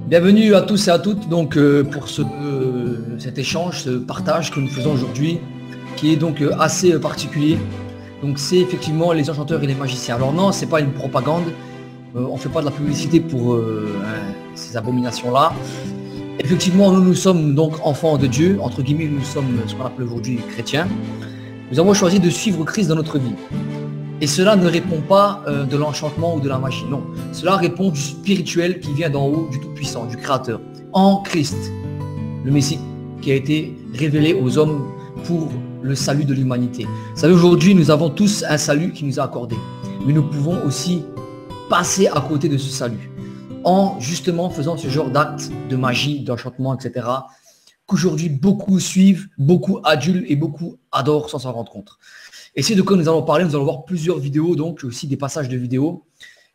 Bienvenue à tous et à toutes donc pour cet échange, ce partage que nous faisons aujourd'hui, qui est donc assez particulier. Donc c'est effectivement les enchanteurs et les magiciens. Alors non, c'est pas une propagande, on fait pas de la publicité pour ces abominations-là. Effectivement, nous sommes donc enfants de Dieu, entre guillemets, nous sommes ce qu'on appelle aujourd'hui chrétiens. Nous avons choisi de suivre Christ dans notre vie. Et cela ne répond pas de l'enchantement ou de la magie, non. Cela répond du spirituel qui vient d'en haut, du Tout-Puissant, du Créateur, en Christ, le Messie qui a été révélé aux hommes pour le salut de l'humanité. Vous savez, aujourd'hui, nous avons tous un salut qui nous est accordé. Mais nous pouvons aussi passer à côté de ce salut en justement faisant ce genre d'actes de magie, d'enchantement, etc. qu'aujourd'hui beaucoup suivent, beaucoup adulent et beaucoup adorent sans s'en rendre compte. Et c'est de quoi nous allons parler. Nous allons voir plusieurs vidéos, donc aussi des passages de vidéos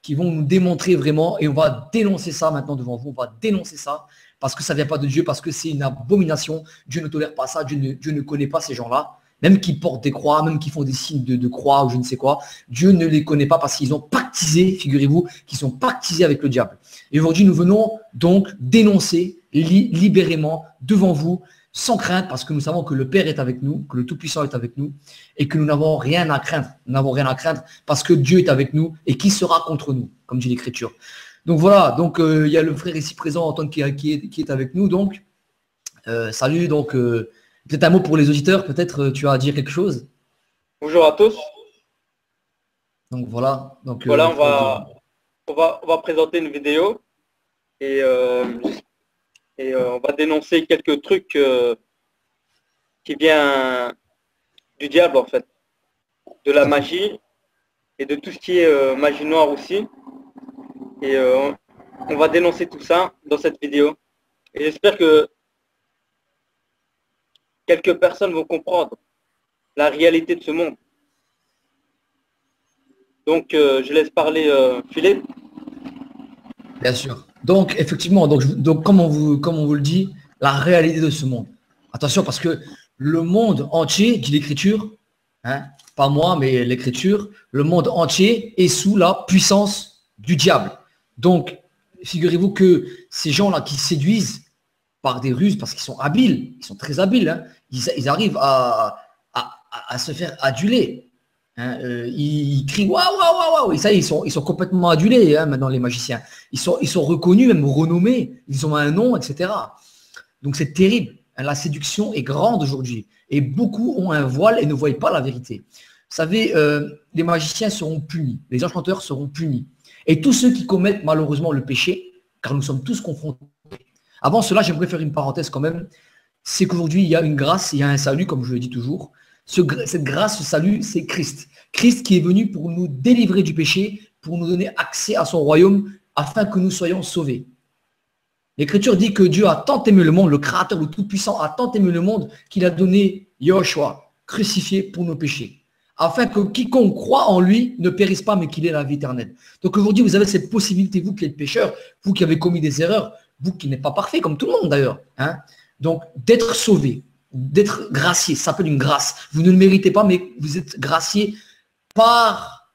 qui vont nous démontrer vraiment, et on va dénoncer ça maintenant devant vous, on va dénoncer ça, parce que ça ne vient pas de Dieu, parce que c'est une abomination. Dieu ne tolère pas ça, Dieu ne connaît pas ces gens-là, même qui portent des croix, même qui font des signes de croix ou je ne sais quoi. Dieu ne les connaît pas parce qu'ils ont pactisé, figurez-vous, qu'ils sont pactisés avec le diable. Et aujourd'hui, nous venons donc dénoncer libérément devant vous, sans crainte, parce que nous savons que le Père est avec nous, que le Tout-Puissant est avec nous, et que nous n'avons rien à craindre. Nous n'avons rien à craindre parce que Dieu est avec nous, et qui sera contre nous, comme dit l'Écriture. Donc voilà, donc il y a le frère ici présent, Antoine, qui est avec nous. Donc, salut, donc peut-être un mot pour les auditeurs, peut-être tu as à dire quelque chose. Bonjour à tous. Donc voilà. Donc, voilà, on va présenter une vidéo et on va dénoncer quelques trucs qui viennent du diable en fait, de la magie et de tout ce qui est magie noire aussi. Et on va dénoncer tout ça dans cette vidéo. Et j'espère que quelques personnes vont comprendre la réalité de ce monde. Donc je laisse parler Philippe. Bien sûr. Donc, effectivement, donc comme on vous le dit, la réalité de ce monde. Attention, parce que le monde entier, dit l'Écriture, hein, pas moi, mais l'Écriture, le monde entier est sous la puissance du diable. Donc, figurez-vous que ces gens-là qui séduisent par des ruses, parce qu'ils sont habiles, ils sont très habiles, hein, ils arrivent à se faire aduler. Hein, ils crient waouh, waouh, waouh, waouh. Et ça, ils sont complètement adulés hein, maintenant, les magiciens. Ils sont reconnus, même renommés. Ils ont un nom, etc. Donc c'est terrible. La séduction est grande aujourd'hui. Et beaucoup ont un voile et ne voient pas la vérité. Vous savez, les magiciens seront punis. Les enchanteurs seront punis. Et tous ceux qui commettent malheureusement le péché, car nous sommes tous confrontés. Avant cela, j'aimerais faire une parenthèse quand même. C'est qu'aujourd'hui, il y a une grâce, il y a un salut, comme je le dis toujours. Cette grâce, ce salut, c'est Christ. Christ qui est venu pour nous délivrer du péché, pour nous donner accès à son royaume, afin que nous soyons sauvés. L'Écriture dit que Dieu a tant aimé le monde, le Créateur, le Tout-Puissant a tant aimé le monde qu'il a donné Yahushua, crucifié pour nos péchés, afin que quiconque croit en lui ne périsse pas, mais qu'il ait la vie éternelle. Donc aujourd'hui, vous avez cette possibilité, vous qui êtes pécheurs, vous qui avez commis des erreurs, vous qui n'êtes pas parfait, comme tout le monde d'ailleurs, hein, donc d'être sauvé, d'être gracié, ça s'appelle une grâce. Vous ne le méritez pas, mais vous êtes gracié par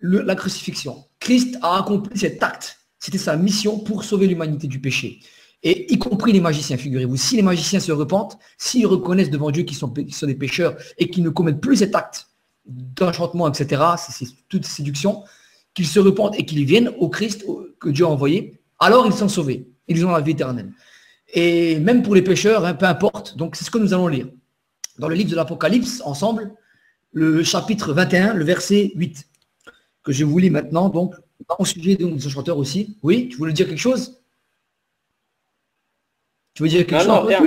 la crucifixion. Christ a accompli cet acte. C'était sa mission pour sauver l'humanité du péché. Et y compris les magiciens, figurez-vous. Si les magiciens se repentent, s'ils reconnaissent devant Dieu qu'ils sont des pécheurs et qu'ils ne commettent plus cet acte d'enchantement, etc., c'est toute séduction, qu'ils se repentent et qu'ils viennent au Christ que Dieu a envoyé, alors ils sont sauvés. Ils ont la vie éternelle. Et même pour les pécheurs, hein, peu importe. Donc c'est ce que nous allons lire. Dans le livre de l'Apocalypse, ensemble, le chapitre 21, le verset 8, que je vous lis maintenant, donc, au sujet donc, de ce chanteur aussi. Oui, tu voulais dire quelque chose? Tu veux dire quelque chose? Non, rien.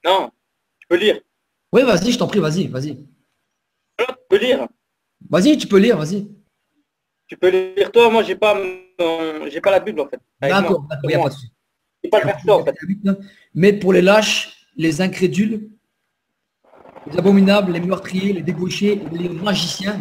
Non, tu peux lire. Oui, vas-y, je t'en prie, vas-y. Non, tu peux lire. Vas-y, tu peux lire, vas-y. Tu peux lire toi, moi j'ai pas la Bible en fait. D'accord, il n'y a pas de souci. C'est pas le verset en fait. Mais pour les lâches, les incrédules, les abominables, les meurtriers, les débauchés, les magiciens,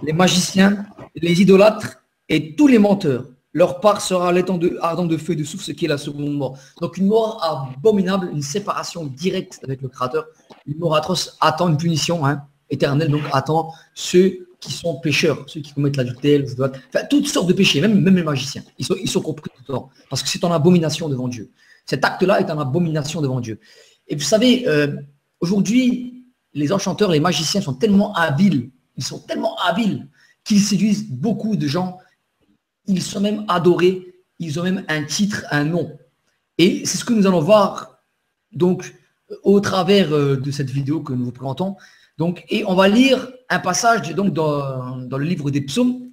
les magiciens, les idolâtres et tous les menteurs. Leur part sera l'étang ardent de feu et de souffle, ce qui est la seconde mort. Donc une mort abominable, une séparation directe avec le Créateur. Une mort atroce attend une punition éternelle, donc attend ceux qui sont pécheurs, ceux qui commettent l'adultère, enfin, toutes sortes de péchés, même les magiciens, ils sont compris dedans, parce que c'est en abomination devant Dieu. Cet acte-là est en abomination devant Dieu. Et vous savez, aujourd'hui, les enchanteurs, les magiciens sont tellement habiles, qu'ils séduisent beaucoup de gens. Ils sont même adorés, ils ont même un titre, un nom. Et c'est ce que nous allons voir donc au travers de cette vidéo que nous vous présentons. Donc, et on va lire un passage donc, dans le livre des psaumes,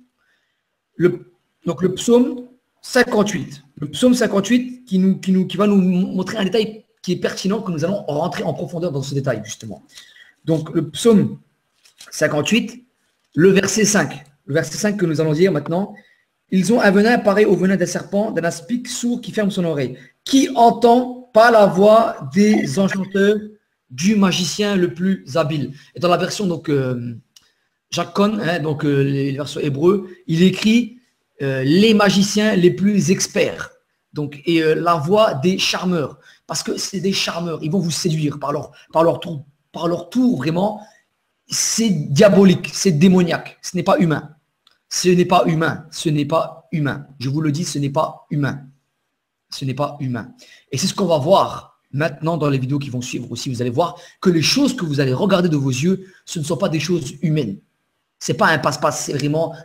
donc le psaume 58. Le psaume 58 qui va nous montrer un détail qui est pertinent, que nous allons rentrer en profondeur dans ce détail, justement. Donc, le psaume 58, le verset 5. Le verset 5 que nous allons dire maintenant. Ils ont un venin pareil au venin d'un serpent, d'un aspic sourd qui ferme son oreille, qui entend pas la voix des enchanteurs, du magicien le plus habile. Et dans la version donc Jacques Cohn, donc les versions hébreux, il écrit les magiciens les plus experts. Donc et la voix des charmeurs, parce que c'est des charmeurs, ils vont vous séduire par leur tour vraiment. C'est diabolique, c'est démoniaque, ce n'est pas humain. Ce n'est pas humain, ce n'est pas humain. Je vous le dis, ce n'est pas humain. Ce n'est pas humain. Et c'est ce qu'on va voir maintenant dans les vidéos qui vont suivre aussi. Vous allez voir que les choses que vous allez regarder de vos yeux, ce ne sont pas des choses humaines. Ce n'est pas un passe-passe, c'est vraiment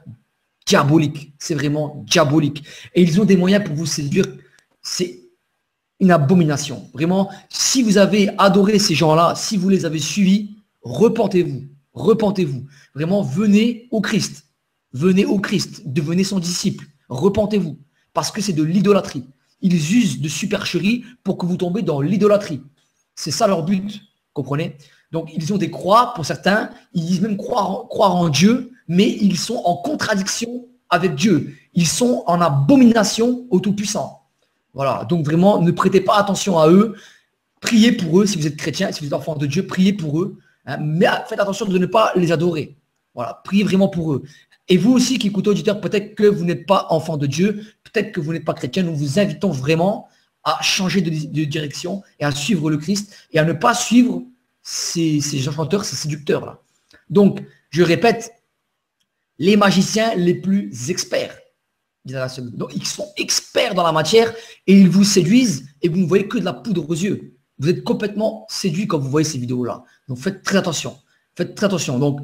diabolique. C'est vraiment diabolique. Et ils ont des moyens pour vous séduire. C'est une abomination. Vraiment, si vous avez adoré ces gens-là, si vous les avez suivis, repentez-vous. Repentez-vous. Vraiment, venez au Christ. Venez au Christ, devenez son disciple, repentez-vous, parce que c'est de l'idolâtrie. Ils usent de supercherie pour que vous tombez dans l'idolâtrie. C'est ça leur but, comprenez? Donc, ils ont des croix, pour certains, ils disent même croire en Dieu, mais ils sont en contradiction avec Dieu. Ils sont en abomination au Tout-Puissant. Voilà, donc vraiment, ne prêtez pas attention à eux. Priez pour eux, si vous êtes chrétien, si vous êtes enfant de Dieu, priez pour eux. Hein, mais faites attention de ne pas les adorer. Voilà, priez vraiment pour eux. Et vous aussi qui écoutez auditeurs, peut-être que vous n'êtes pas enfant de Dieu, peut-être que vous n'êtes pas chrétien, nous vous invitons vraiment à changer de direction et à suivre le Christ et à ne pas suivre ces enchanteurs, ces séducteurs-là. Donc, je répète, les magiciens les plus experts. Donc, ils sont experts dans la matière et ils vous séduisent et vous ne voyez que de la poudre aux yeux. Vous êtes complètement séduits quand vous voyez ces vidéos-là. Donc, faites très attention. Faites très attention. Donc,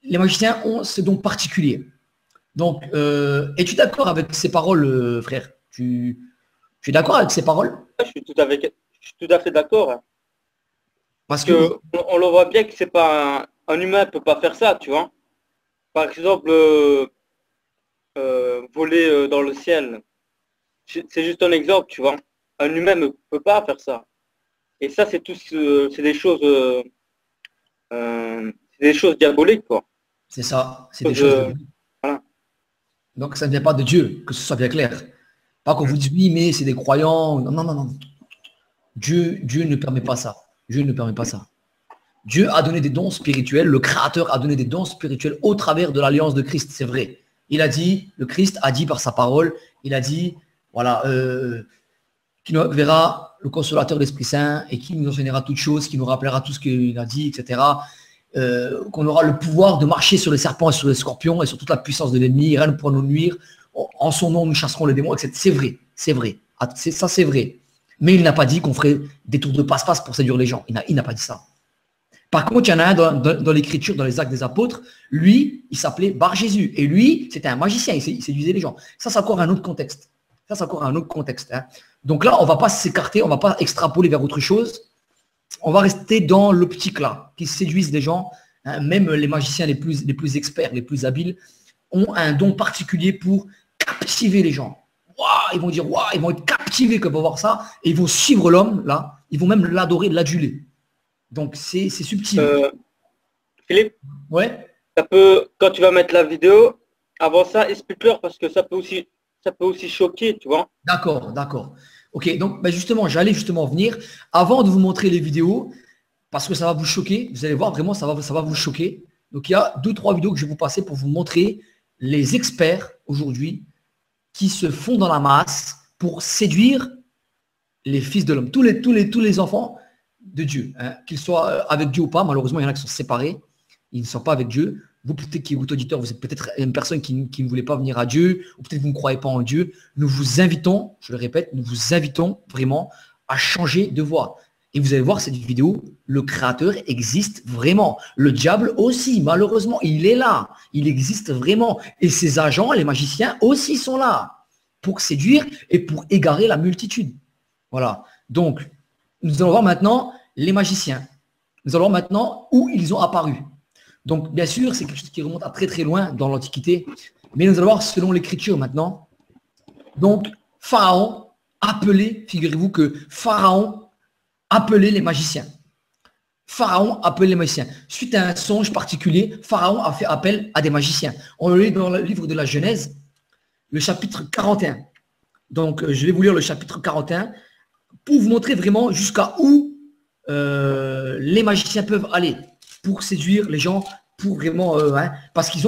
les magiciens ont ce don particulier. Donc, es-tu d'accord avec ces paroles, frère? Tu es d'accord avec ces paroles? Je suis tout à fait d'accord. Parce que on le voit bien que c'est pas un humain ne peut pas faire ça, tu vois. Par exemple, voler dans le ciel. C'est juste un exemple, tu vois. Un humain ne peut pas faire ça. Et ça, c'est des choses diaboliques, quoi. c'est ça, c'est des choses. Voilà. Donc, ça ne vient pas de Dieu, que ce soit bien clair. Pas qu'on vous dise oui, mais c'est des croyants. Non, non, non, non. Dieu ne permet pas ça. Dieu ne permet pas ça. Dieu a donné des dons spirituels. Le Créateur a donné des dons spirituels au travers de l'alliance de Christ. C'est vrai. Il a dit, le Christ a dit par sa parole, il a dit, voilà, qui nous verra le consolateur de l'Esprit Saint et qui nous enseignera toutes choses, qui nous rappellera tout ce qu'il a dit, etc. Qu'on aura le pouvoir de marcher sur les serpents et sur les scorpions et sur toute la puissance de l'ennemi, rien ne pourra nous nuire. En son nom, nous chasserons les démons, etc. C'est vrai, c'est vrai. Ça, c'est vrai. Mais il n'a pas dit qu'on ferait des tours de passe-passe pour séduire les gens. Il n'a pas dit ça. Par contre, il y en a un dans l'Écriture, dans les Actes des Apôtres, lui, il s'appelait Bar Jésus. Et lui, c'était un magicien, il séduisait les gens. Ça, c'est encore un autre contexte. Ça, c'est encore un autre contexte. Hein. Donc là, on ne va pas s'écarter, on ne va pas extrapoler vers autre chose. On va rester dans l'optique là, qui séduisent les gens. Hein. Même les magiciens les plus experts, les plus habiles, ont un don particulier pour captiver les gens. Wow, ils vont dire, wow, ils vont être captivés quand ils vont voir ça, et ils vont suivre l'homme, là, ils vont même l'adorer, l'aduler. Donc, c'est subtil. Philippe, ouais. Quand tu vas mettre la vidéo, avant ça, explique-leur parce que ça peut aussi choquer, tu vois. D'accord, d'accord. Ok, donc ben justement, j'allais justement venir, avant de vous montrer les vidéos, parce que ça va vous choquer, vous allez voir, vraiment, ça va vous choquer. Donc, il y a 2-3 vidéos que je vais vous passer pour vous montrer les experts aujourd'hui qui se font dans la masse pour séduire les fils de l'homme, tous les enfants de Dieu, hein, qu'ils soient avec Dieu ou pas. Malheureusement, il y en a qui sont séparés, ils ne sont pas avec Dieu. vous peut-être qui êtes auditeur, vous êtes peut-être une personne qui ne voulait pas venir à Dieu, ou peut-être vous ne croyez pas en Dieu. Nous vous invitons, je le répète, nous vous invitons vraiment à changer de voie. Et vous allez voir cette vidéo, le créateur existe vraiment. Le diable aussi, malheureusement, il est là. Il existe vraiment. Et ses agents, les magiciens aussi sont là pour séduire et pour égarer la multitude. Voilà. Donc, nous allons voir maintenant les magiciens. Nous allons voir maintenant où ils ont apparu. Donc, bien sûr, c'est quelque chose qui remonte à très très loin dans l'Antiquité. Mais nous allons voir selon l'Écriture maintenant. Donc, Pharaon appelé, figurez-vous que Pharaon appelait les magiciens. Pharaon appelait les magiciens. Suite à un songe particulier, Pharaon a fait appel à des magiciens. On le lit dans le livre de la Genèse, le chapitre 41. Donc, je vais vous lire le chapitre 41 pour vous montrer vraiment jusqu'à où les magiciens peuvent aller pour séduire les gens, pour vraiment, parce qu'ils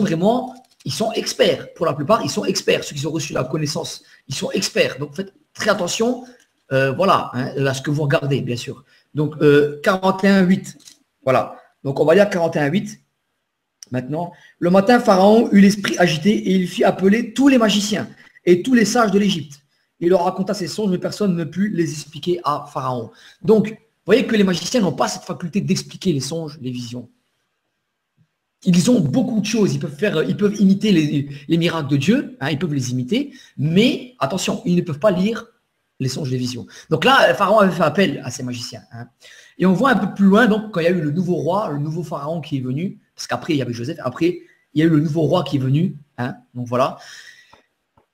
ils sont experts. Pour la plupart, ils sont experts. Ceux qui ont reçu la connaissance, ils sont experts. Donc, faites très attention. Voilà, à ce que vous regardez, bien sûr. Donc, 41.8. Voilà. Donc, on va lire 41.8. Maintenant, le matin, Pharaon eut l'esprit agité et il fit appeler tous les magiciens et tous les sages de l'Égypte. Il leur raconta ses songes, mais personne ne put les expliquer à Pharaon. Donc, vous voyez que les magiciens n'ont pas cette faculté d'expliquer les songes, les visions. Ils ont beaucoup de choses. Ils peuvent imiter les miracles de Dieu. Ils peuvent les imiter. Mais, attention, ils ne peuvent pas lire les songes, les visions. Donc là, Pharaon avait fait appel à ces magiciens. Et on voit un peu plus loin, donc, quand il y a eu le nouveau roi, le nouveau Pharaon qui est venu, parce qu'après, il y avait Joseph, après, il y a eu le nouveau roi qui est venu. Donc voilà.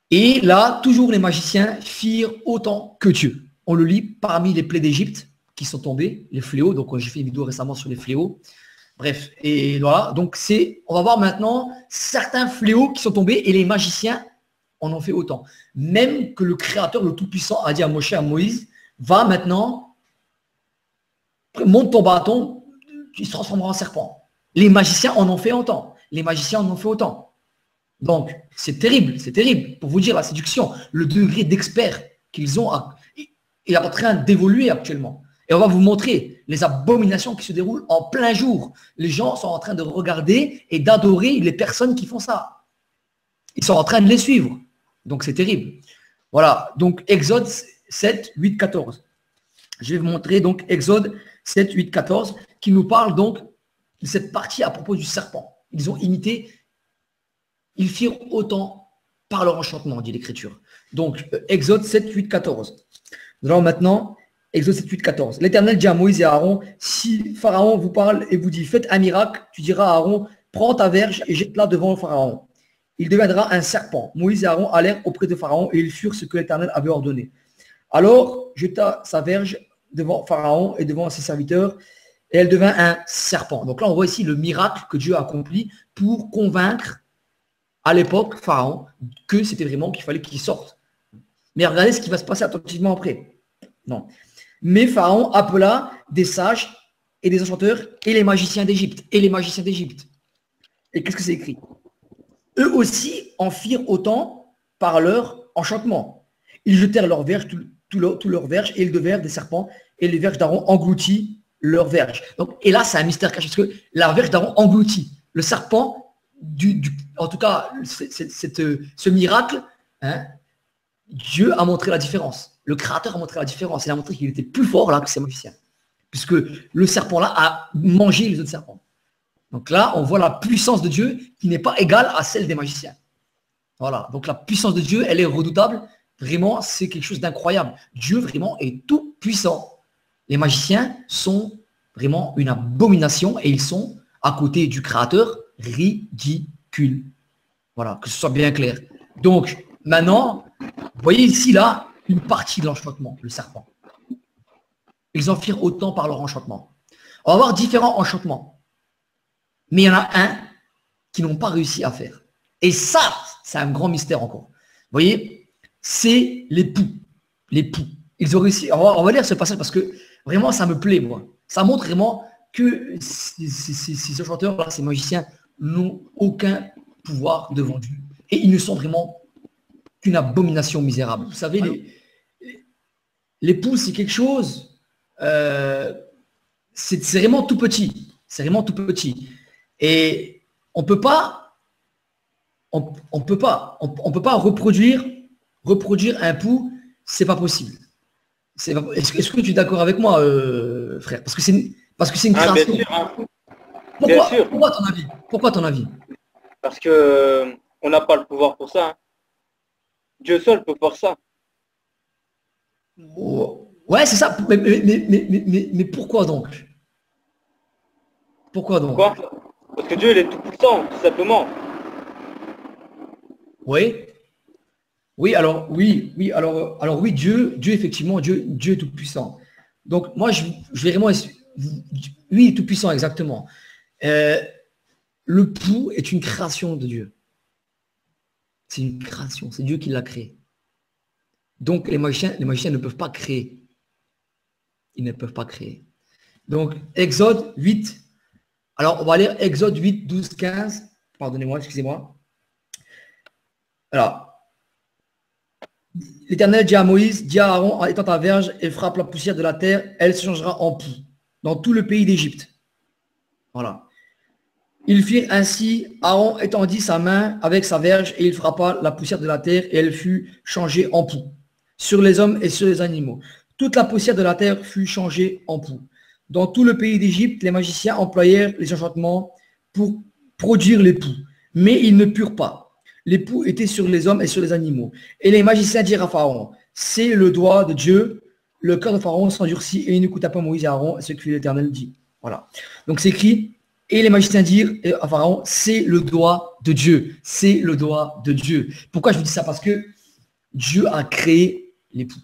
Et là, toujours les magiciens firent autant que Dieu. On le lit parmi les plaies d'Égypte qui sont tombées, les fléaux. Donc, j'ai fait une vidéo récemment sur les fléaux. Bref, et voilà. Donc, on va voir maintenant certains fléaux qui sont tombés et les magiciens en ont fait autant. Même que le Créateur, le Tout-Puissant, a dit à Moïse, va maintenant, monte ton bâton, il se transformera en serpent. Les magiciens en ont fait autant. Les magiciens en ont fait autant. Donc, c'est terrible, pour vous dire la séduction, le degré d'expert qu'ils ont est en train d'évoluer actuellement. Et on va vous montrer les abominations qui se déroulent en plein jour. Les gens sont en train de regarder et d'adorer les personnes qui font ça. Ils sont en train de les suivre. Donc, c'est terrible. Voilà. Donc, Exode 7, 8, 14. Je vais vous montrer donc Exode 7, 8, 14 qui nous parle donc de cette partie à propos du serpent. Ils ont imité, ils firent autant par leur enchantement, dit l'Écriture. Donc, Exode 7, 8, 14. Nous allons maintenant, Exode 7, 8, 14. L'Éternel dit à Moïse et à Aaron, si Pharaon vous parle et vous dit, faites un miracle, tu diras à Aaron, prends ta verge et jette-la devant le Pharaon. Il deviendra un serpent. Moïse et Aaron allèrent auprès de Pharaon et ils furent ce que l'Éternel avait ordonné. Alors, jeta sa verge devant Pharaon et devant ses serviteurs et elle devint un serpent. Donc là, on voit ici le miracle que Dieu a accompli pour convaincre à l'époque Pharaon que c'était vraiment qu'il fallait qu'il sorte. Mais regardez ce qui va se passer attentivement après. Non. Mais Pharaon appela des sages et des enchanteurs et les magiciens d'Égypte. Et qu'est-ce que c'est écrit? Eux aussi en firent autant par leur enchantement. Ils jetèrent leurs verges, tout leurs verges, et ils devinrent des serpents, et les verges d'Aaron engloutit leurs verges. Donc, et là, c'est un mystère caché, parce que la verge d'Aaron engloutit. Le serpent, en tout cas, ce miracle, Dieu a montré la différence. Le Créateur a montré la différence. Il a montré qu'il était plus fort là que ses magiciens. Puisque le serpent-là a mangé les autres serpents. Donc là, on voit la puissance de Dieu qui n'est pas égale à celle des magiciens. Voilà. Donc la puissance de Dieu, elle est redoutable. Vraiment, c'est quelque chose d'incroyable. Dieu, vraiment, est tout puissant. Les magiciens sont vraiment une abomination et ils sont, à côté du Créateur, ridicules. Voilà, que ce soit bien clair. Donc, maintenant, vous voyez ici, là, une partie de l'enchantement, le serpent. Ils en firent autant par leur enchantement. On va avoir différents enchantements. Mais il y en a un qui n'ont pas réussi à faire. Et ça, c'est un grand mystère encore. Vous voyez, c'est les poux. Les poux. Ils ont réussi. On va lire ce passage parce que vraiment, ça me plaît, moi. Ça montre vraiment que ces enchanteurs-là, ces magiciens, n'ont aucun pouvoir devant Dieu. Et ils ne sont vraiment qu'une abomination misérable. Vous savez, les poux, c'est quelque chose, c'est vraiment tout petit. C'est vraiment tout petit. Et on peut pas, on peut pas reproduire un pouls, c'est pas possible. Est-ce que tu es d'accord avec moi, frère? Parce que c'est une Ah, bien création. sûr, hein. Bien Pourquoi, sûr. pourquoi ton avis? Pourquoi ton avis? Parce que on n'a pas le pouvoir pour ça, hein. Dieu seul peut faire ça. Oh, ouais, c'est ça. Mais pourquoi donc? Pourquoi donc? Pourquoi? Parce que Dieu, il est tout puissant, tout simplement. Oui, oui, alors oui, Dieu effectivement, Dieu est tout puissant. Donc moi, je vais vraiment, oui, il est tout puissant, exactement. Euh, le pouls est une création de Dieu. C'est une création, c'est Dieu qui l'a créé. Donc les magiciens ne peuvent pas créer. Ils ne peuvent pas créer. Donc Exode 8. Alors on va lire Exode 8, 12, 15. Pardonnez-moi, excusez-moi. Alors, l'Éternel dit à Moïse, dis à Aaron, étends ta verge et frappe la poussière de la terre, elle se changera en poux dans tout le pays d'Égypte. Voilà. Ils firent ainsi, Aaron étendit sa main avec sa verge et il frappa la poussière de la terre et elle fut changée en poux sur les hommes et sur les animaux. Toute la poussière de la terre fut changée en poux. Dans tout le pays d'Égypte, les magiciens employèrent les enchantements pour produire les poux, mais ils ne purent pas. Les poux étaient sur les hommes et sur les animaux. Et les magiciens dirent à Pharaon, c'est le doigt de Dieu. Le cœur de Pharaon s'endurcit et il n'écouta pas Moïse et Aaron, ce que l'Éternel dit. Voilà. Donc c'est écrit, et les magiciens dirent à Pharaon, c'est le doigt de Dieu. C'est le doigt de Dieu. Pourquoi je vous dis ça? Parce que Dieu a créé les poux.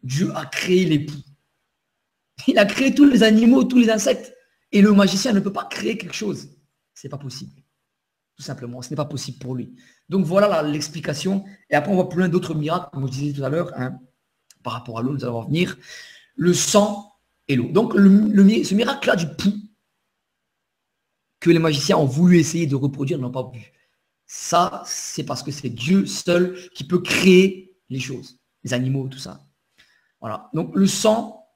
Dieu a créé les poux. Il a créé tous les animaux, tous les insectes. Et le magicien ne peut pas créer quelque chose. C'est pas possible. Tout simplement, ce n'est pas possible pour lui. Donc voilà l'explication. Et après, on voit plein d'autres miracles, comme je disais tout à l'heure, hein, par rapport à l'eau, nous allons venir. Le sang et l'eau. Donc ce miracle-là du pouls, que les magiciens ont voulu essayer de reproduire, n'ont pas pu. Ça, c'est parce que c'est Dieu seul qui peut créer les choses, les animaux, tout ça. Voilà. Donc le sang,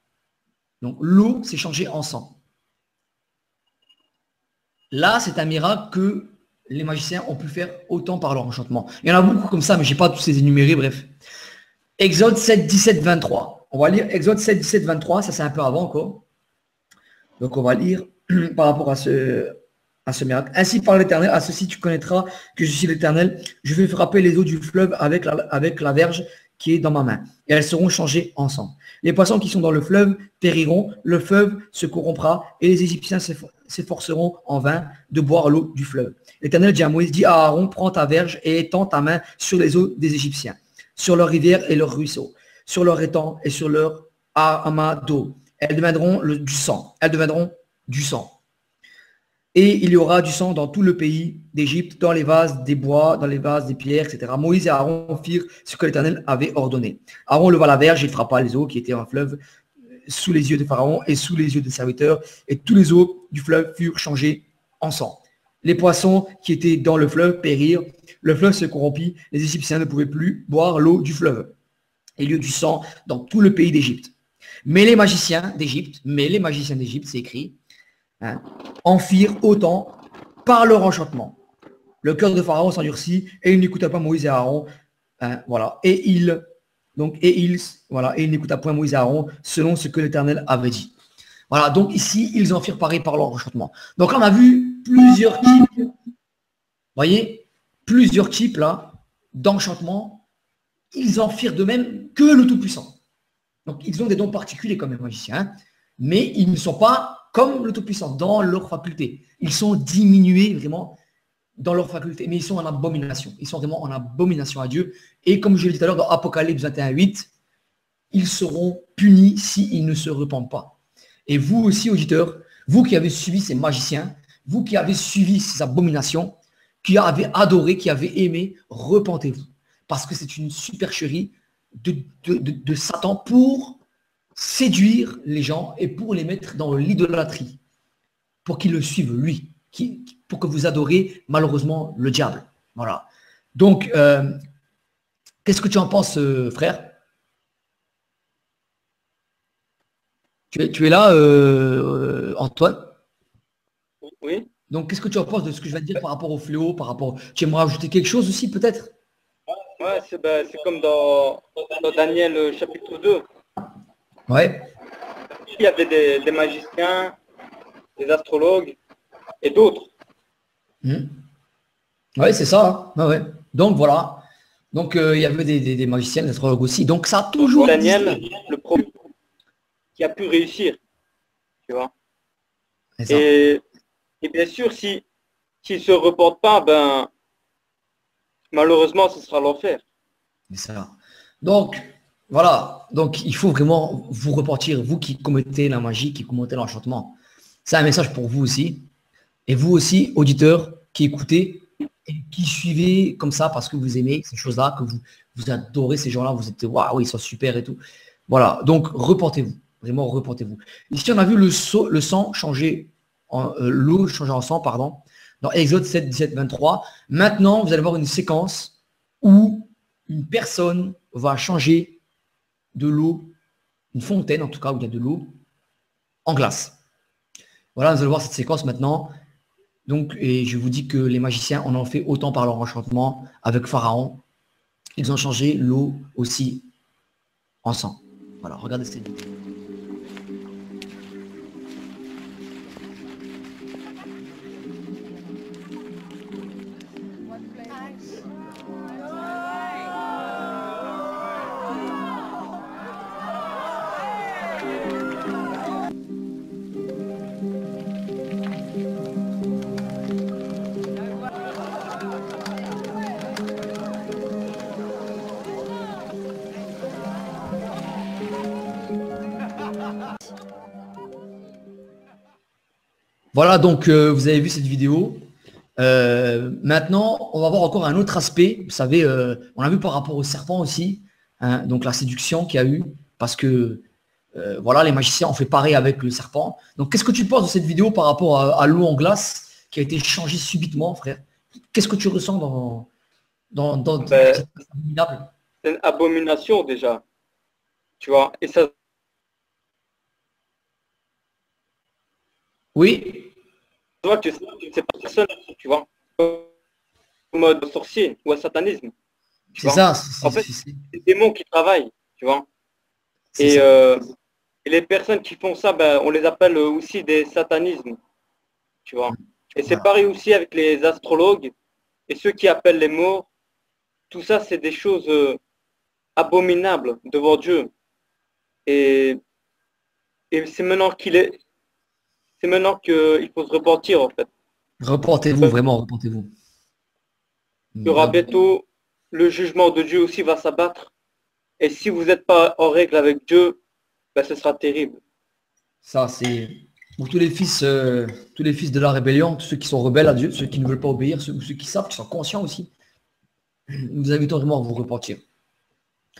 donc l'eau s'est changée en sang. Là, c'est un miracle que les magiciens ont pu faire autant par leur enchantement. Il y en a beaucoup comme ça, mais je n'ai pas tous ces énumérés, bref. Exode 7, 17, 23. On va lire Exode 7, 17, 23, ça c'est un peu avant encore. Donc on va lire par rapport à ce miracle. Ainsi par l'Éternel, à ceci tu connaîtras que je suis l'Éternel. Je vais frapper les eaux du fleuve avec la verge qui est dans ma main. Et elles seront changées en sang. Les poissons qui sont dans le fleuve périront, le fleuve se corrompra et les Égyptiens s'efforceront en vain de boire l'eau du fleuve. L'Éternel dit à Moïse, dit à Aaron, prends ta verge et étends ta main sur les eaux des Égyptiens, sur leurs rivières et leurs ruisseaux, sur leurs étangs et sur leurs amas d'eau. Elles deviendront du sang. Elles deviendront du sang. Et il y aura du sang dans tout le pays d'Égypte, dans les vases des bois, dans les vases des pierres, etc. Moïse et Aaron firent ce que l'Éternel avait ordonné. Aaron leva la verge et frappa les eaux qui étaient en fleuve sous les yeux de Pharaon et sous les yeux des serviteurs, et tous les eaux du fleuve furent changées en sang. Les poissons qui étaient dans le fleuve périrent, le fleuve se corrompit, les Égyptiens ne pouvaient plus boire l'eau du fleuve. Et il y eut du sang dans tout le pays d'Égypte. Mais les magiciens d'Égypte, c'est écrit, hein, en firent autant par leur enchantement. Le cœur de Pharaon s'endurcit et il n'écouta pas Moïse et Aaron. Hein, voilà. Et il n'écouta point Moïse et Aaron selon ce que l'Éternel avait dit. Voilà. Donc ici, ils en firent pareil par leur enchantement. Donc là, on a vu plusieurs types. Vous voyez, plusieurs types là d'enchantement. Ils en firent de même que le Tout-Puissant. Donc ils ont des dons particuliers comme les magiciens, hein, mais ils ne sont pas comme le Tout-Puissant, dans leur faculté. Ils sont diminués vraiment dans leur faculté, mais ils sont en abomination. Ils sont vraiment en abomination à Dieu. Et comme je l'ai dit tout à l'heure, dans Apocalypse 21:8, ils seront punis s'ils ne se repentent pas. Et vous aussi, auditeurs, vous qui avez suivi ces magiciens, vous qui avez suivi ces abominations, qui avez adoré, qui avez aimé, repentez-vous. Parce que c'est une supercherie de Satan pour séduire les gens et pour les mettre dans l'idolâtrie, pour qu'ils le suivent lui, pour que vous adorez malheureusement le diable. Voilà. Donc, qu'est-ce que tu en penses, frère? Tu es là, Antoine? Oui. Donc, qu'est-ce que tu en penses de ce que je viens de dire par rapport au fléau, par rapport... Tu aimerais ajouter quelque chose aussi, peut-être? Ouais, c'est comme dans Daniel chapitre 2. Ouais. Il y avait des magiciens, des astrologues et d'autres. Ouais, c'est ça. Hein. Ouais, ouais. Donc, voilà. Donc, il y avait des magiciens, des astrologues aussi. Donc, ça a toujours Daniel, existé. le premier qui a pu réussir, tu vois. C'est ça. Et bien sûr, s'il ne se reporte pas, ben, malheureusement, ce sera l'enfer. C'est ça. Donc, voilà. Donc, il faut vraiment vous repentir, vous qui commettez la magie, qui commettez l'enchantement. C'est un message pour vous aussi. Et vous aussi, auditeurs, qui écoutez et qui suivez comme ça parce que vous aimez ces choses-là, que vous adorez ces gens-là, vous êtes, waouh, ils sont super et tout. Voilà. Donc, reportez-vous. Vraiment, reportez-vous. Ici, on a vu le sang changer, l'eau changer en sang, pardon, dans Exode 7, 17, 23. Maintenant, vous allez voir une séquence où une personne va changer de l'eau, une fontaine en tout cas, où il y a de l'eau, en glace. Voilà, vous allez voir cette séquence maintenant. Donc, et je vous dis que les magiciens en ont fait autant par leur enchantement avec Pharaon. Ils ont changé l'eau aussi en sang. Voilà, regardez cette vidéo. Voilà, donc vous avez vu cette vidéo. Maintenant, on va voir encore un autre aspect. Vous savez, on a vu par rapport au serpent aussi, hein, donc la séduction qu'il y a eu, parce que voilà, les magiciens ont fait pareil avec le serpent. Donc, qu'est-ce que tu penses de cette vidéo par rapport à l'eau en glace qui a été changée subitement, frère? Qu'est-ce que tu ressens dans Ben, cette abominable? c'est une abomination déjà, tu vois. Et ça, Oui, se voit que c'est pas personne, tu vois. En mode sorcier ou à satanisme, tu c'est vois. ça, En fait, c'est des démons qui travaillent, tu vois. c'est Et, ça. euh, et les personnes qui font ça, ben, on les appelle aussi des satanismes, tu vois. Et c'est Voilà. pareil aussi avec les astrologues et ceux qui appellent les morts. Tout ça, c'est des choses abominables devant Dieu. Et, et c'est maintenant qu'il faut se repentir, en fait. Reportez-vous, vraiment, reportez-vous. Il y aura bientôt le jugement de Dieu aussi va s'abattre. Et si vous n'êtes pas en règle avec Dieu, ben, ce sera terrible. Ça, c'est pour tous les fils de la rébellion, tous ceux qui sont rebelles à Dieu, ceux qui ne veulent pas obéir, ceux qui savent, qui sont conscients aussi. Nous vous invitons vraiment à vous repentir.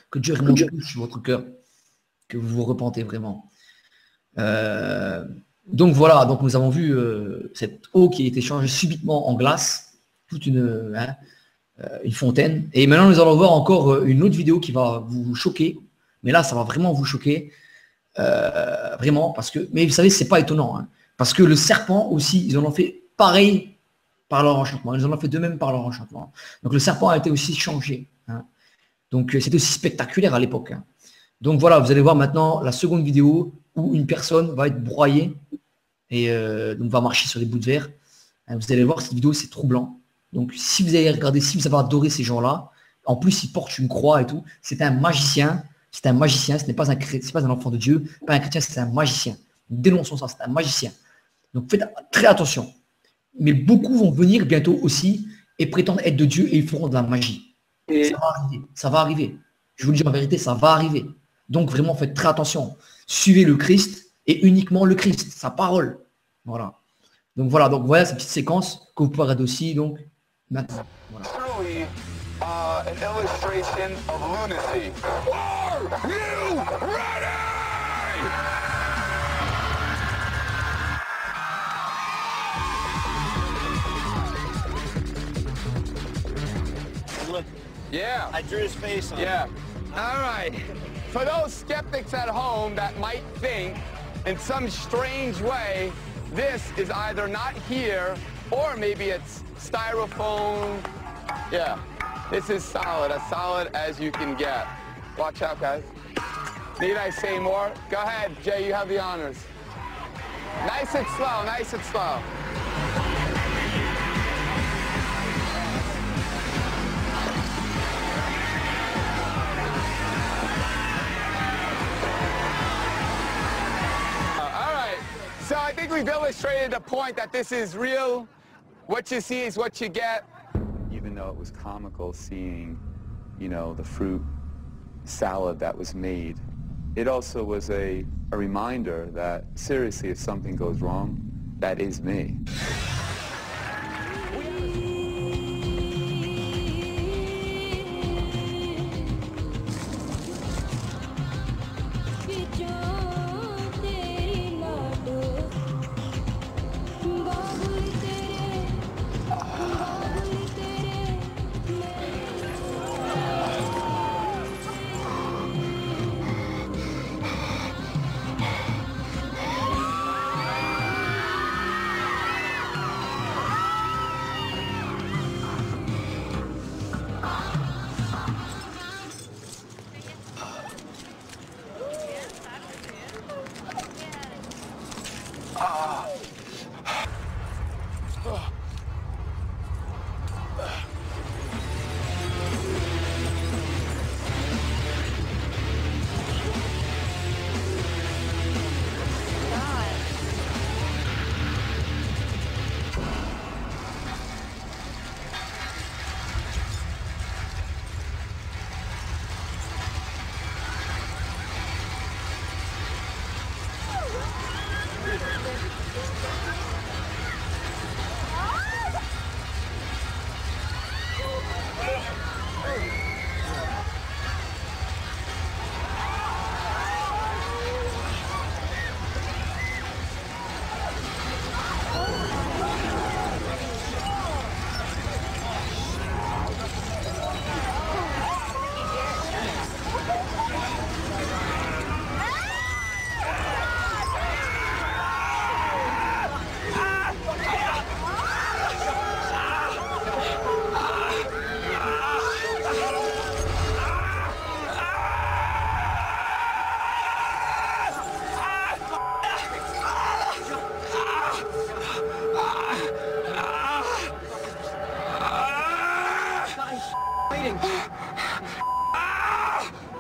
Que Dieu vraiment touche votre cœur, que vous vous repentez vraiment. Donc voilà, donc nous avons vu cette eau qui a été changée subitement en glace, toute une fontaine. Et maintenant, nous allons voir encore une autre vidéo qui va vous choquer. Mais là, ça va vraiment vous choquer. Vraiment, parce que, mais vous savez, c'est pas étonnant, hein, parce que le serpent aussi, ils en ont fait pareil par leur enchantement, ils en ont fait de même par leur enchantement. Donc le serpent a été aussi changé, hein. Donc c'était aussi spectaculaire à l'époque, hein. Donc voilà, vous allez voir maintenant la seconde vidéo où une personne va être broyée et donc va marcher sur des bouts de verre, hein. Vous allez voir cette vidéo, c'est troublant. Donc si vous avez regardé, si vous avez adoré ces gens-là, en plus ils portent une croix et tout, c'est un magicien. C'est un magicien, ce n'est pas un enfant de Dieu, pas un chrétien, c'est un magicien. Dénonçons ça, c'est un magicien. Donc faites très attention. Mais beaucoup vont venir bientôt aussi et prétendre être de Dieu et ils feront de la magie. Et Ça va arriver, ça va arriver. Je vous le dis en vérité, ça va arriver. Donc vraiment faites très attention. Suivez le Christ et uniquement le Christ, sa parole. Voilà. Donc voilà cette petite séquence que vous pouvez regarder aussi donc maintenant. Voilà. Truly, an illustration of lunacy. Are you ready? Yeah. I drew his face on it. Yeah. All right. For those skeptics at home that might think in some strange way this is either not here Or maybe it's styrofoam. Yeah, this is solid, as solid as you can get. Watch out, guys. Need I say more? Go ahead, Jay, you have the honors. Nice and slow, nice and slow. All right, so I think we've illustrated the point that this is real. What you see is what you get. Even though it was comical seeing, you know, the fruit salad that was made, it also was a reminder that, seriously, if something goes wrong, that is me.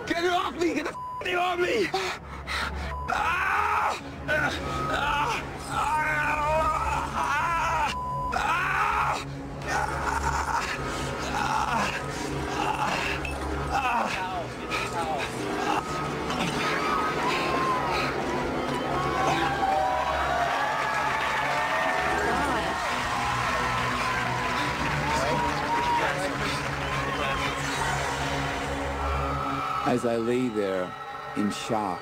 Get it off me! Get the thing off me! As I lay there in shock,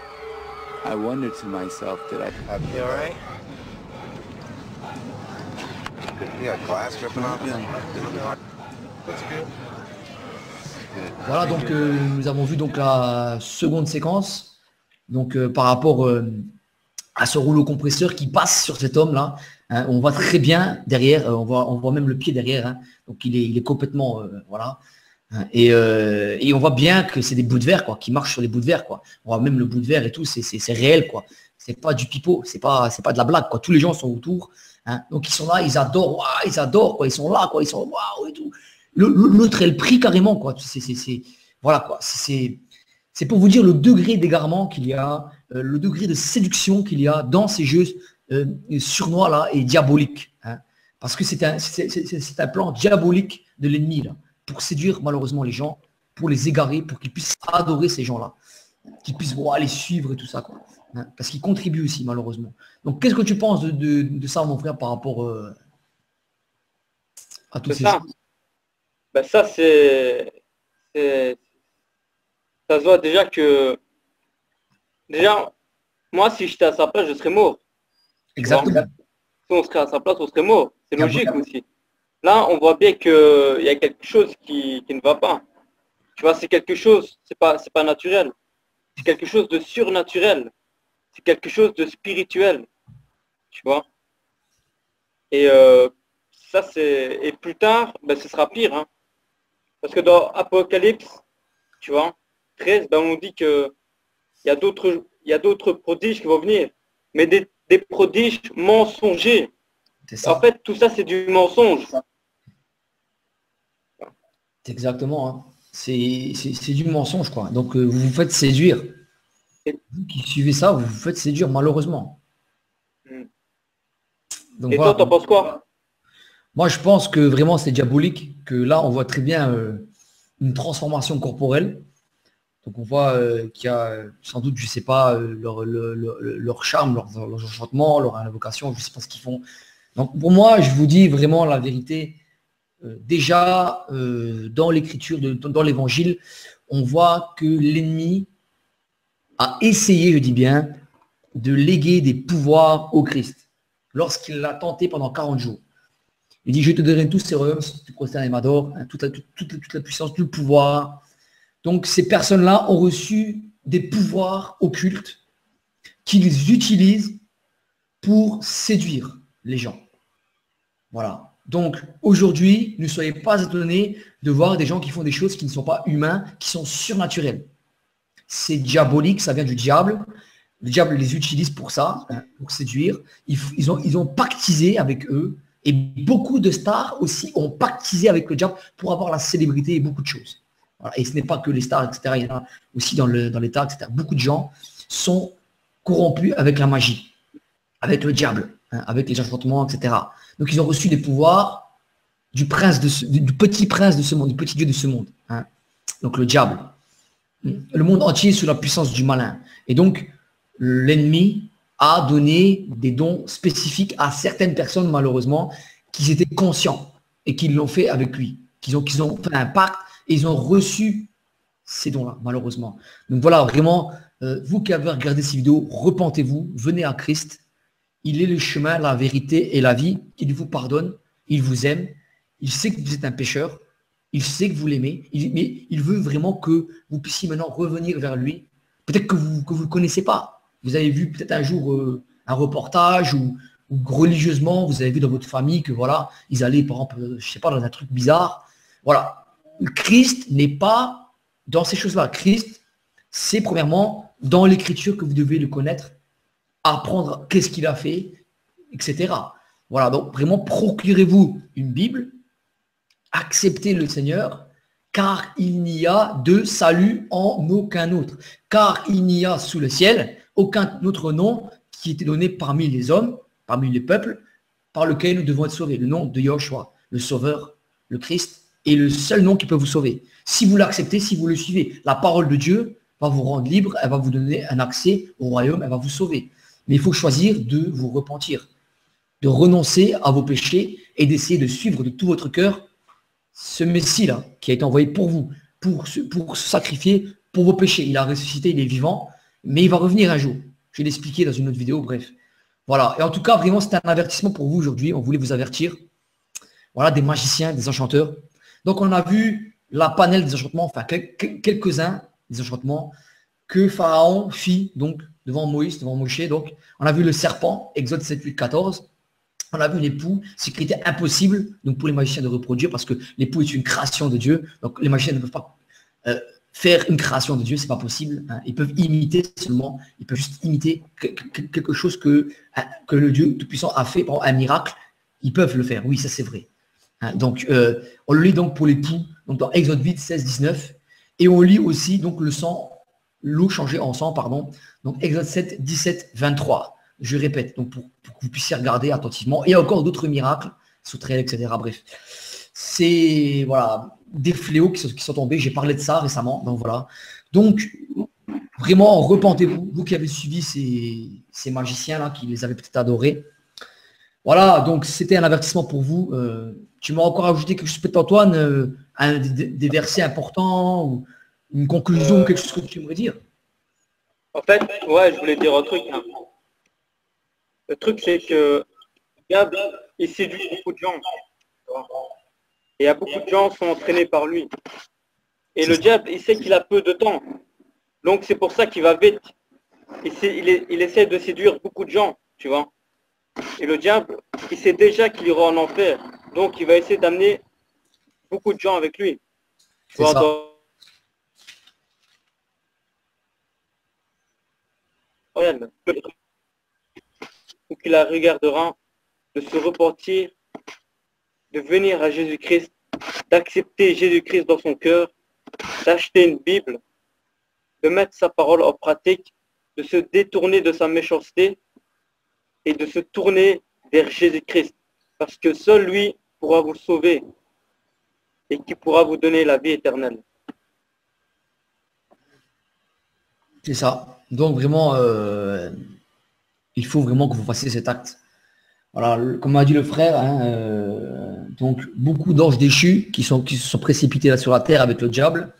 I wondered to myself, did I... You all right? You got glass dripping off you? That's good. Voilà, donc nous avons vu donc la seconde séquence, donc par rapport à ce rouleau compresseur qui passe sur cet homme là, hein, on voit très bien derrière, on voit même le pied derrière, hein, donc il est complètement voilà, hein, et on voit bien que c'est des bouts de verre quoi, qui marchent sur les bouts de verre quoi. On voit même le bout de verre et tout, c'est réel quoi. C'est pas du pipeau, c'est pas de la blague quoi. Tous les gens sont autour, hein, donc ils sont là, ils adorent quoi, ils sont là quoi, ils sont waouh et tout. L'autre elle prie carrément quoi. Voilà quoi. C'est pour vous dire le degré d'égarement qu'il y a, le degré de séduction qu'il y a dans ces jeux surnois là et diaboliques, hein, parce que c'est un plan diabolique de l'ennemi là pour séduire malheureusement les gens, pour les égarer, pour qu'ils puissent adorer ces gens là, qu'ils puissent les suivre et tout ça quoi, hein, parce qu'ils contribuent aussi malheureusement. Donc qu'est-ce que tu penses de ça mon frère par rapport à tous ces choses? Ben ça, ça se voit déjà que, moi, si j'étais à sa place, je serais mort. Exactement. Si on serait à sa place, on serait mort. C'est logique aussi. Là, on voit bien qu'il y a quelque chose qui ne va pas. Tu vois, c'est quelque chose, c'est pas naturel. C'est quelque chose de surnaturel. C'est quelque chose de spirituel. Tu vois. Et ça c'est... Et plus tard, ben, ce sera pire. Hein. Parce que dans Apocalypse, tu vois, 13, ben, on dit que il y a d'autres prodiges qui vont venir. Mais des prodiges mensongers. En fait, tout ça, c'est du mensonge. C'est exactement. Hein. C'est du mensonge, quoi. Donc, vous vous faites séduire. Vous qui suivez ça, vous vous faites séduire, malheureusement. Donc, et voilà. toi, t'en penses quoi? Moi, je pense que vraiment, c'est diabolique. Que là, on voit très bien une transformation corporelle. Donc, on voit qu'il y a sans doute, je sais pas, leur charme, leur enchantement, leur invocation, je sais pas ce qu'ils font. Donc, pour moi, je vous dis vraiment la vérité. Déjà, dans l'écriture, dans l'évangile, on voit que l'ennemi a essayé, je dis bien, de léguer des pouvoirs au Christ lorsqu'il l'a tenté pendant 40 jours. Il dit, je te donnerai tous ces royaumes si tu prosternes et m'adores, hein, toute la puissance, tout le pouvoir. Donc, ces personnes-là ont reçu des pouvoirs occultes qu'ils utilisent pour séduire les gens. Voilà. Donc, aujourd'hui, ne soyez pas étonnés de voir des gens qui font des choses qui ne sont pas humains, qui sont surnaturelles. C'est diabolique, ça vient du diable. Le diable les utilise pour ça, hein, pour séduire. Ils ont pactisé avec eux. Et beaucoup de stars aussi ont pactisé avec le diable pour avoir la célébrité et beaucoup de choses. Voilà. Et ce n'est pas que les stars, etc. Il y en a aussi dans l'État, etc. Beaucoup de gens sont corrompus avec la magie, avec le diable, hein, avec les enchantements, etc. Donc, ils ont reçu des pouvoirs du petit prince de ce monde, du petit dieu de ce monde. Hein. Donc, le diable. Le monde entier est sous la puissance du malin. Et donc, l'ennemi a donné des dons spécifiques à certaines personnes, malheureusement, qui étaient conscients et qui l'ont fait avec lui. Qu'ils ont fait un pacte et ils ont reçu ces dons-là, malheureusement. Donc, voilà, vraiment, vous qui avez regardé ces vidéos, repentez-vous, venez à Christ. Il est le chemin, la vérité et la vie. Il vous pardonne, il vous aime, il sait que vous êtes un pécheur, il sait que vous l'aimez, mais il veut vraiment que vous puissiez maintenant revenir vers lui. Peut-être que vous ne le connaissez pas. Vous avez vu peut-être un jour un reportage ou religieusement, vous avez vu dans votre famille que voilà, ils allaient par exemple, je sais pas, dans un truc bizarre. Voilà. Christ n'est pas dans ces choses-là. Christ, c'est premièrement dans l'écriture que vous devez le connaître, apprendre qu'est-ce qu'il a fait, etc. Voilà, donc vraiment procurez-vous une Bible, acceptez le Seigneur, car il n'y a de salut en aucun autre. Car il n'y a sous le ciel aucun autre nom qui était donné parmi les hommes, parmi les peuples, par lequel nous devons être sauvés. Le nom de Yahushua, le Sauveur, le Christ, est le seul nom qui peut vous sauver. Si vous l'acceptez, si vous le suivez, la parole de Dieu va vous rendre libre, elle va vous donner un accès au royaume, elle va vous sauver. Mais il faut choisir de vous repentir, de renoncer à vos péchés et d'essayer de suivre de tout votre cœur ce Messie-là qui a été envoyé pour vous, pour se sacrifier pour vos péchés. Il a ressuscité, il est vivant, mais il va revenir un jour. Je vais l'expliquer dans une autre vidéo, bref. Voilà. Et en tout cas, vraiment, c'était un avertissement pour vous aujourd'hui. On voulait vous avertir. Voilà, des magiciens, des enchanteurs. Donc, on a vu la panel des enchantements, enfin, quelques-uns des enchantements que Pharaon fit, donc, devant Moïse, devant Moshe. Donc, on a vu le serpent, Exode 7, 8, 14. On a vu l'époux, ce qui était impossible donc pour les magiciens de reproduire parce que l'époux est une création de Dieu. Donc, les magiciens ne peuvent pas faire une création de Dieu, c'est pas possible. Hein. Ils peuvent imiter seulement, ils peuvent juste imiter quelque chose que le Dieu Tout-Puissant a fait, par exemple, un miracle. Ils peuvent le faire, oui, ça c'est vrai. Hein. Donc, on le lit donc pour l'époux, donc dans Exode 8, 16, 19. Et on lit aussi donc le sang, l'eau changée en sang, pardon. Donc Exode 7, 17, 23. Je répète, donc pour que vous puissiez regarder attentivement. Et il y a encore d'autres miracles, sauterelles, etc. Bref, c'est voilà, des fléaux qui sont tombés. J'ai parlé de ça récemment. Donc voilà. Donc, vraiment, repentez-vous, vous qui avez suivi ces magiciens-là, qui les avaient peut-être adorés. Voilà, donc c'était un avertissement pour vous. Tu m'as encore ajouté quelque chose, peut-être Antoine, des versets importants, ou une conclusion, quelque chose que tu aimerais dire? En fait, ouais, je voulais dire un truc. Hein. Le truc, c'est que il séduit beaucoup de gens. Et il y a beaucoup de gens qui sont entraînés par lui. Et le diable, il sait qu'il a peu de temps. Donc c'est pour ça qu'il va vite. Il essaie de séduire beaucoup de gens, tu vois. Et le diable, il sait déjà qu'il ira en enfer. Donc, il va essayer d'amener beaucoup de gens avec lui. C'est ça. Ou qu'il la regardera de se repentir, de venir à Jésus-Christ, d'accepter Jésus-Christ dans son cœur, d'acheter une Bible, de mettre sa parole en pratique, de se détourner de sa méchanceté et de se tourner vers Jésus-Christ. Parce que seul lui pourra vous sauver et qui pourra vous donner la vie éternelle. C'est ça. Donc vraiment, il faut vraiment que vous fassiez cet acte. Voilà, comme a dit le frère, hein, donc beaucoup d'anges déchus qui se sont précipités là sur la terre avec le diable,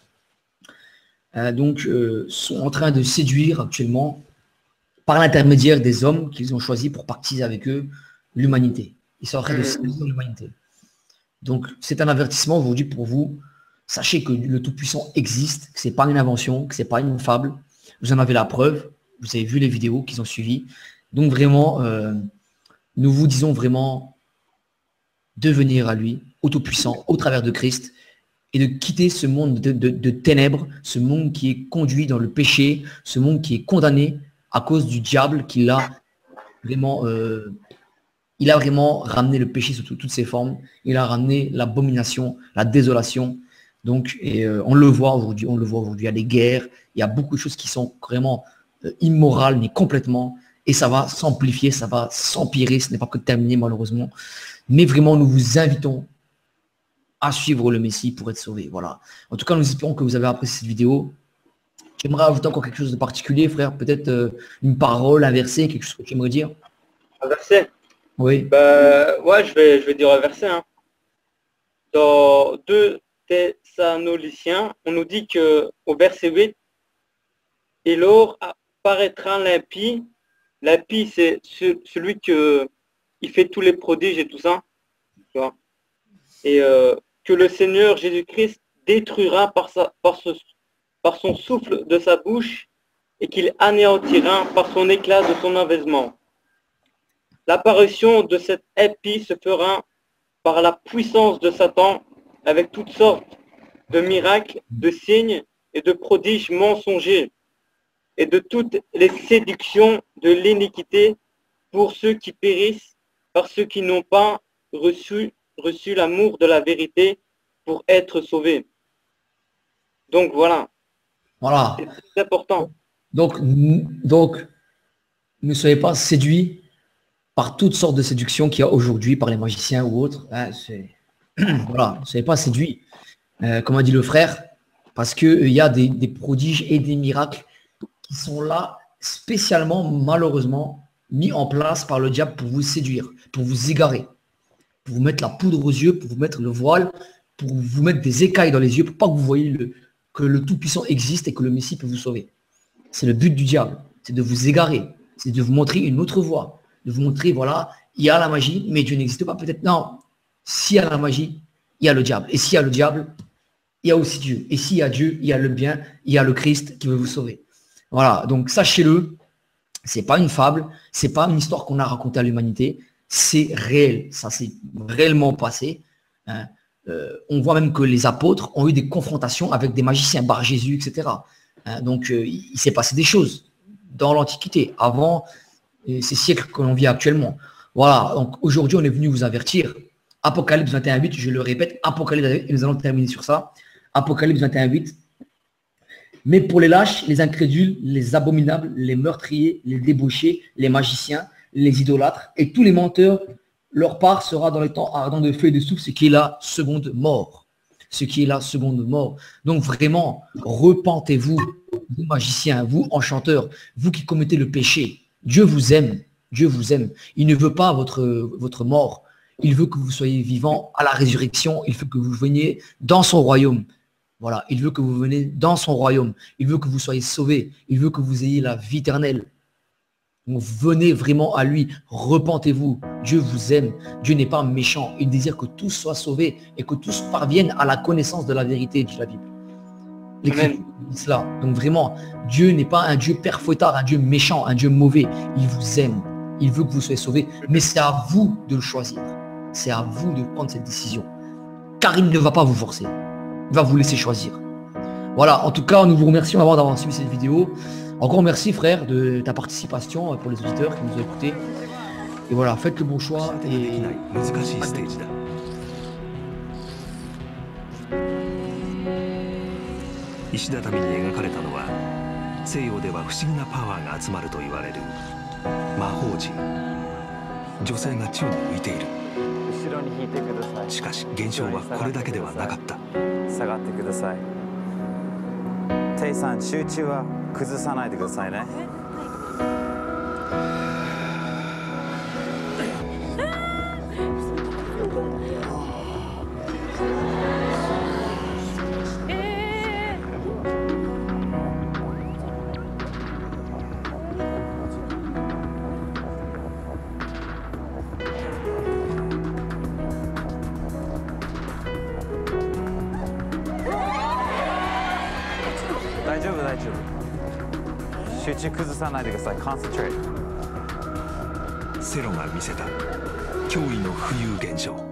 sont en train de séduire actuellement par l'intermédiaire des hommes qu'ils ont choisis pour partager avec eux l'humanité. Ils sont en train de séduire l'humanité. Donc c'est un avertissement aujourd'hui pour vous. Sachez que le Tout-Puissant existe, que ce n'est pas une invention, que ce n'est pas une fable. Vous en avez la preuve, vous avez vu les vidéos qu'ils ont suivies. Donc vraiment, nous vous disons vraiment de venir à lui, au Tout-Puissant, au travers de Christ, et de quitter ce monde de ténèbres, ce monde qui est conduit dans le péché, ce monde qui est condamné à cause du diable qui l'a vraiment... il a vraiment ramené le péché sous toutes ses formes. Il a ramené l'abomination, la désolation. Donc, on le voit aujourd'hui. Il y a des guerres. Il y a beaucoup de choses qui sont vraiment immorales, mais complètement. Et ça va s'amplifier, ça va s'empirer. Ce n'est pas que terminé, malheureusement. Mais vraiment, nous vous invitons à suivre le Messie pour être sauvé. Voilà. En tout cas, nous espérons que vous avez apprécié cette vidéo. J'aimerais ajouter encore quelque chose de particulier, frère. Peut-être une parole, un verset, quelque chose que tu aimerais dire. Un verset? Oui. Ouais, je vais dire un verset. Hein. Dans 2 Thessaloniciens, on nous dit que au verset 8, et l'or apparaîtra l'impie. L'impie, c'est celui il fait tous les prodiges et tout ça. Tu vois. Et que le Seigneur Jésus-Christ détruira par son souffle de sa bouche et qu'il anéantira par son éclat de son avènement. L'apparition de cette impie se fera par la puissance de Satan avec toutes sortes de miracles, de signes et de prodiges mensongers et de toutes les séductions de l'iniquité pour ceux qui périssent, par ceux qui n'ont pas reçu l'amour de la vérité pour être sauvés. Donc voilà. Voilà. C'est important. Donc, ne soyez pas séduits par toutes sortes de séductions qu'il y a aujourd'hui par les magiciens ou autres. Hein, voilà, ne soyez pas séduits, comme a dit le frère, parce qu'il y a des prodiges et des miracles qui sont là spécialement, malheureusement, mis en place par le diable pour vous séduire, pour vous égarer, pour vous mettre la poudre aux yeux, pour vous mettre le voile, pour vous mettre des écailles dans les yeux, pour pas que vous voyez que le Tout-Puissant existe et que le Messie peut vous sauver. C'est le but du diable, c'est de vous égarer, c'est de vous montrer une autre voie, de vous montrer, voilà, il y a la magie, mais Dieu n'existe pas. Peut-être, non, s'il y a la magie, il y a le diable. Et s'il y a le diable, il y a aussi Dieu. Et s'il y a Dieu, il y a le bien, il y a le Christ qui veut vous sauver. Voilà, donc sachez-le, c'est pas une fable, c'est pas une histoire qu'on a racontée à l'humanité, c'est réel, ça s'est réellement passé. Hein. On voit même que les apôtres ont eu des confrontations avec des magiciens, Bar Jésus, etc. Hein, donc il s'est passé des choses dans l'Antiquité, avant ces siècles que l'on vit actuellement. Voilà, donc aujourd'hui on est venu vous avertir. Apocalypse 21.8, je le répète, Apocalypse, et nous allons terminer sur ça. Apocalypse 21.8. Mais pour les lâches, les incrédules, les abominables, les meurtriers, les débauchés, les magiciens, les idolâtres et tous les menteurs, leur part sera dans les temps ardents de feu et de souffle, ce qui est la seconde mort. Ce qui est la seconde mort. Donc vraiment, repentez-vous, vous magiciens, vous enchanteurs, vous qui commettez le péché. Dieu vous aime. Dieu vous aime. Il ne veut pas votre mort. Il veut que vous soyez vivants à la résurrection. Il veut que vous veniez dans son royaume. Voilà, il veut que vous veniez dans son royaume. Il veut que vous soyez sauvés. Il veut que vous ayez la vie éternelle. Donc venez vraiment à lui. Repentez-vous. Dieu vous aime. Dieu n'est pas méchant. Il désire que tous soient sauvés et que tous parviennent à la connaissance de la vérité, dit la Bible. L'Écriture dit cela. Donc vraiment, Dieu n'est pas un Dieu père fouettard, un Dieu méchant, un Dieu mauvais. Il vous aime. Il veut que vous soyez sauvés. Mais c'est à vous de le choisir. c'est à vous de prendre cette décision. Karim ne va pas vous forcer. Il va vous laisser choisir. Voilà, en tout cas, nous vous remercions d'avoir suivi cette vidéo. Encore merci frère de ta participation pour les auditeurs qui nous ont écoutés. Et voilà, faites le bon choix. Et... 石畳に描かれたのは西洋では不思議なパワーが集まると言われる魔法陣。女性が宙に浮いている。後ろに引いてください。しかし現象はこれだけではなかった。下がってください。テイさん、集中は崩さないでくださいね。大丈夫大丈夫。集中崩さないでください。コンセントレート。セロが見せた驚異の浮遊現象。